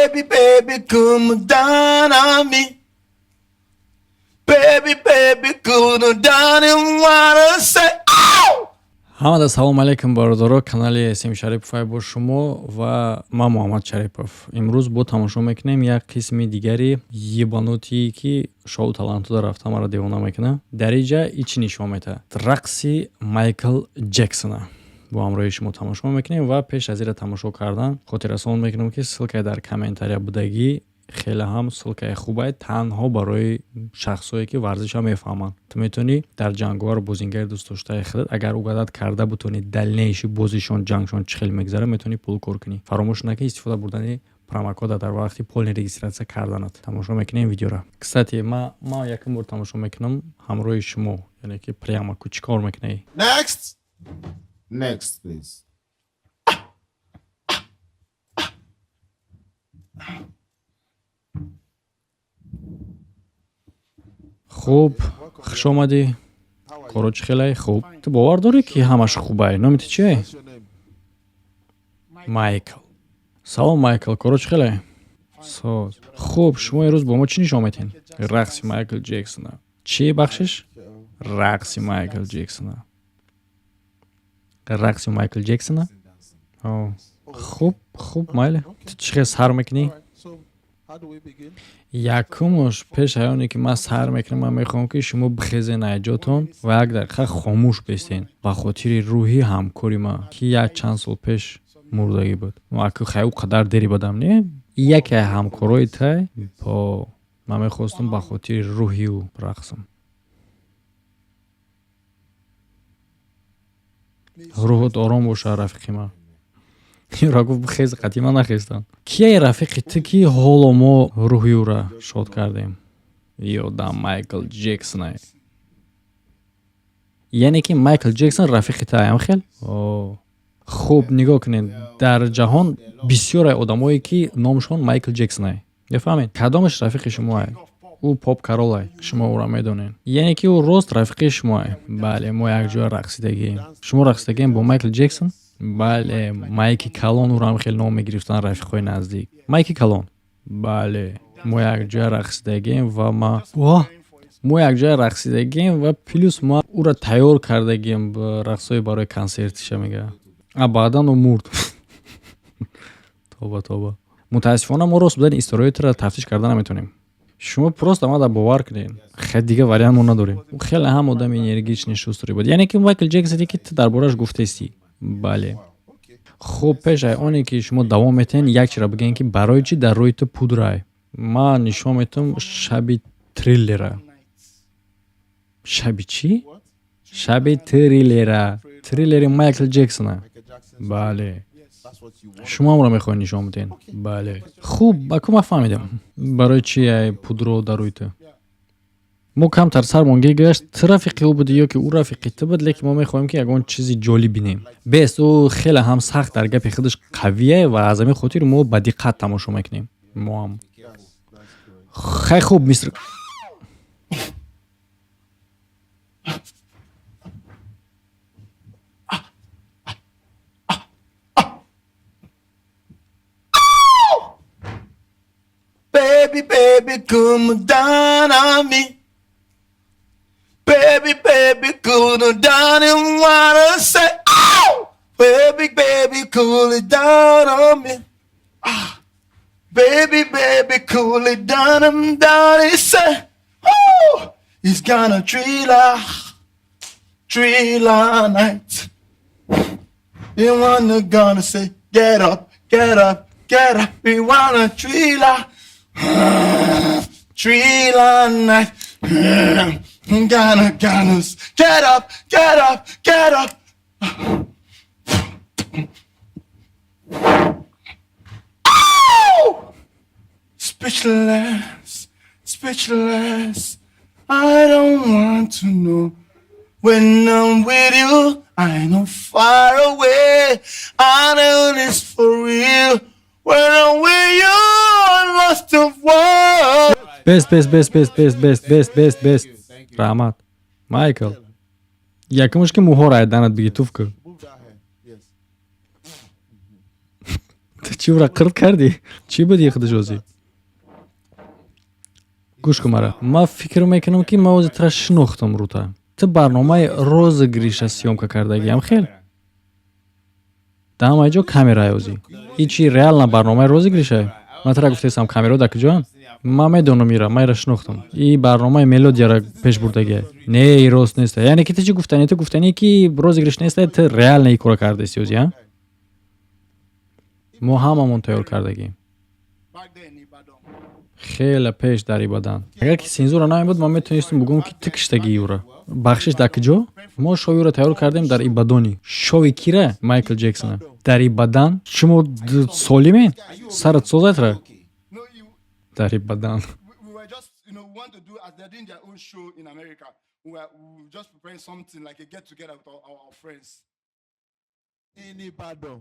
Baby, baby, come down on me. Baby, baby, come down and wanna say, ow! ҳамада салом алейкум бародаро, канали Сим Шарипов бо шумо ва ман Муҳаммад Шарипов. Имрӯз бо тамошо мекунем як қисми дигари ебанутие ки шоу талантуда рафта маро девона мекуна. Дар инҷа ичи нишон метаҳад? Рақси Майкл Ҷексона бо ҳамроҳи шумо тамошо мекунем ва пеш аз ира тамошо кардан хотиррасон мекунам ки ссилкаи дар комментария будагӣ хеле ҳам ссилкаи хубае танҳо барои шахсое ки варзиша мефаҳманд. Ту метавонӣ дар ҷангвар бозингари дӯстдоштаи худат агар угадат карда бутонӣ далнеиши бозишон ҷангшон чӣ хел мегзара метавонӣ пул кор кунӣ. Фаромӯш накунӣ истифода бурдани промокода дар вақти полни регистратсия карданат. Тамошо мекунем видеоро. Кстати, ман якум бор тамошо мекунам ҳамроҳи шумо, яъне ки прямо ку чӣ кор мекунӣ? Next, please. Хуб, хуш омадӣ. Коро чӣ хелае? Хуб. Ту бовар дорӣ ки ҳамаш хубае? Номи ту чие? Майкл. Салом Майкл, коро чӣ хелае? Соз. Хуб, шумо имрӯз бо мо чӣ нишон метиҳед? Рақси Майкл Ҷексона. Чӣ бахшиш? Рақси Майкл Ҷексона. Рақси Майкл Ҷексона? Хуб, майле. Ту чӣ хел сар мекунӣ? Якумош пеш аз оне ки ман сар мекунам, ман мехоҳам ки шумо бихезен аҷотон ва як дақиқа хомӯш бестен ба хотири рӯҳи ҳамкори ман ки як чанд сол пеш мурдагӣ буд. Аку хай қадар дери бадам не? Яке аз ҳамкорои тай бо ман мехостам ба хотири рӯҳи ӯ рақсам. Рӯҳат ором боша рафиқи ман. Ира гуфт бихез қатъи ман нахестам. Кие рафиқи ту ки ҳоло мо рӯҳи ӯра шод кардем? Ёдам Майкл Ҷексона. Яъне ки Майкл Ҷексон рафиқи таям хел? Хуб, нигоҳ кунед. Дар ҷаҳон бисёре одамое ки номшон Майкл Ҷексона. Мефаҳмед? Кадомаш рафиқи шумоа? Ӯ поп каролай. Шумо ӯро медонед. Яъне ки ӯ рост рафиқи шумоа. Бале, мо якҷоя рақсидагием. Шумо рақсидагием бо Майкл Ҷексон? Бале, Майки Калон ӯро ҳам хеле ном мегирифтан рафиқҳои наздик. Майки Калон. Бале, мо якҷоя рақсидагием ва мо якҷоя рақсидагием ва плюс мо ӯро тайёр кардагием ба рақсҳои барои консертиша мега. Баъдан ӯ мурд. Тоба. Мутаассифона мо рост будани историётро тафтиш карда наметавонем. Шумо просто амада бовар кунед. Хеле дига вариант мо надорем. Ӯ хеле ҳам одами энергични шустри буд. Яъне ки Майкл Ҷексоне ки ту дар бораш гуфтаистӣ. Бале. Хуб, пеш аз оне ки шумо давом метаҳед, як чиро бигӯед ки барои чӣ дар рӯи ту пудрае? Ман нишон метавам шаби триллера. Шаби чӣ? Шаби триллера. Триллери Майкл Ҷексона. Бале. Шумо ҳамро мехоҳед нишон бидиҳед? Бале. Хуб, аку ман фаҳмидам. Барои чӣ пудро дар рӯи ту? Мо камтар сармон гир гашт, ту рафиқи ӯ буди ё ки ӯ рафиқи ту буд, лекин мо мехоҳем ки ягон чизи ҷолиб бинем. Бест, ӯ хеле ҳам сахт дар гапи худаш қавие ва аз ҳамин хотир мо ба диққат тамошо мекунем. Мо ҳам. Хай хуб, мистер Baby, come down on me. Baby, cool it down and wanna say, ow! Baby, cool it down on me. Baby, cool it down and down. He say, oh, it's gonna thriller night. You wanna gonna say, get up. We wanna thriller night. Gonna get up. Oh! Speechless. I don't want to know when I'm with you. I know far away. I know this for real. When I'm with you, I'm lost the world. Best. Раҳмат. Майкл. Якумаш ки муҳоро айданат биги туфка. чӣ ура қирд кардӣ? Чӣ буд иқтиҷозӣ? гӯш кун мара. Ман фикр мекунам, ки ман озитра шинохтам рута. Ту барномаи розыгриша съёмка кардагиам хел. Да ҳамаи ҷо камераи озӣ. И чӣ реална барномаи розыгриша? Ман тара гуфтаисам камеро дар куҷоам? Ман медонам ира, ман ира шинохтам. И барномаи мелодияро пеш бурдагия. Не, и рост нест. Яъне ки ту чӣ гуфтанӣ? Ту гуфтанӣ, ки розыгриш нест, ту реална и кора кардасӣ озӣ, а? Мо ҳамамон тайёр кардагием. Back there in Ibadan. хеле пеш дар Ибадан. Агар ки сензура намебуд, ман метавонистам бигӯям, ки ту киштагӣ юра. Бахшиш дар куҷо? Мо шоуро тайёр кардем дар Ибадони. Шови кира? Майкл Ҷексона. Дар Ибадан? Шумо солимен? Сарат созатра? No, you. Дар Ибадан. We were just, we want to do as they're doing their own show in America. We were just preparing something like a get together with our friends. In Ibadan.